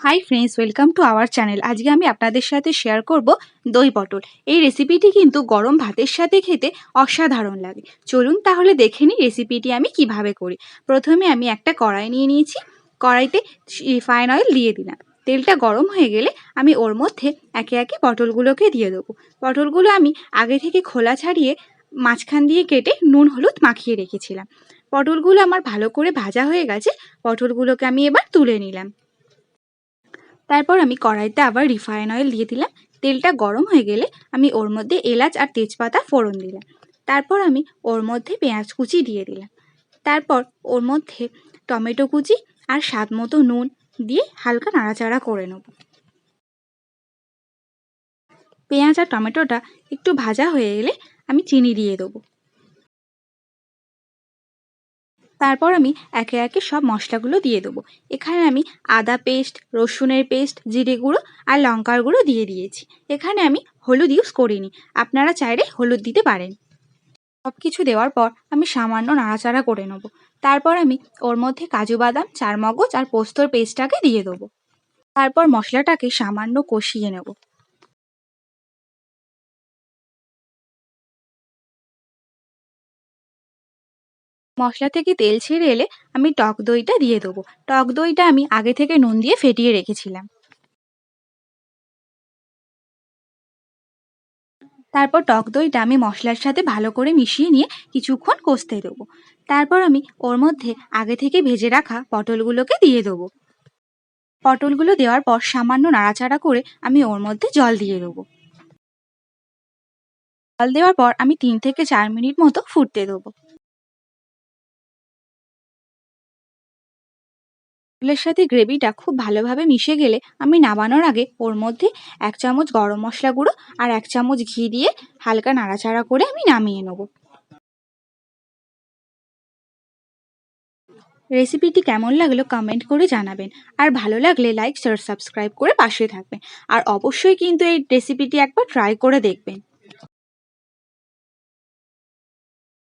Hi friends, welcome to our channel. আজকে আমি আপনাদের সাথে শেয়ার করব দই পটল। এই রেসিপিটি কিন্তু গরম ভাতের সাথে খেতে অসাধারণ লাগে। চলুন তাহলে দেখে নিই রেসিপিটি আমি কিভাবে করি। প্রথমে আমি একটা কড়াই নিয়ে নিয়েছি। কড়াইতে রিফাইন অয়েল দিয়ে দিলাম। তেলটা গরম হয়ে গেলে আমি ওর মধ্যে একে একে পটলগুলোকে দিয়ে দেবো। পটলগুলো আমি আগে থেকে খোলা ছাড়িয়ে মাঝখান দিয়ে কেটে নুন হলুদ মাখিয়ে রেখেছিলাম। পটলগুলো আমার ভালো করে ভাজা হয়ে গেছে। পটলগুলোকে আমি এবার তুলে নিলাম। তারপর আমি কড়াইতে আবার রিফাইন অয়েল দিয়ে দিলাম। তেলটা গরম হয়ে গেলে আমি ওর মধ্যে এলাচ আর তেজপাতা ফোড়ন দিলাম। তারপর আমি ওর মধ্যে পেঁয়াজ কুচি দিয়ে দিলাম। তারপর ওর মধ্যে টমেটো কুচি আর স্বাদ মতো নুন দিয়ে হালকা নাড়াচাড়া করে নেব। পেঁয়াজ আর টমেটোটা একটু ভাজা হয়ে গেলে আমি চিনি দিয়ে দেবো। তারপর আমি একে একে সব মশলাগুলো দিয়ে দেবো। এখানে আমি আদা পেস্ট, রসুনের পেস্ট, জিরে গুঁড়ো আর লঙ্কার গুঁড়ো দিয়ে দিয়েছি। এখানে আমি হলুদ ইউজ করিনি, আপনারা চাইলে হলুদ দিতে পারেন। সব কিছু দেওয়ার পর আমি সামান্য নাড়াচাড়া করে নেব। তারপর আমি ওর মধ্যে কাজু বাদাম, চারমগজ আর পোস্তর পেস্টটাকে দিয়ে দেবো। তারপর মশলাটাকে সামান্য কষিয়ে নেব। মশলা থেকে তেল ছেড়ে এলে আমি টক দইটা দিয়ে দেবো। টক দইটা আমি আগে থেকে নুন দিয়ে ফেটিয়ে রেখেছিলাম। তারপর টক দইটা আমি মশলার সাথে ভালো করে মিশিয়ে নিয়ে কিছুক্ষণ কষতে দেবো। তারপর আমি ওর মধ্যে আগে থেকে ভেজে রাখা পটলগুলোকে দিয়ে দেবো। পটলগুলো দেওয়ার পর সামান্য নাড়াচাড়া করে আমি ওর মধ্যে জল দিয়ে দেবো। জল দেওয়ার পর আমি 3 থেকে 4 মিনিট মতো ফুটতে দেবো। পটলের সাথে গ্রেভিটা খুব ভালোভাবে মিশে গেলে আমি নামানোর আগে ওর মধ্যে 1 চামচ গরম মশলা গুঁড়ো আর 1 চামচ ঘি দিয়ে হালকা নাড়াচাড়া করে আমি নামিয়ে নেবো। রেসিপিটি কেমন লাগলো কমেন্ট করে জানাবেন। আর ভালো লাগলে লাইক শেয়ার সাবস্ক্রাইব করে পাশে থাকবেন। আর অবশ্যই কিন্তু এই রেসিপিটি একবার ট্রাই করে দেখবেন।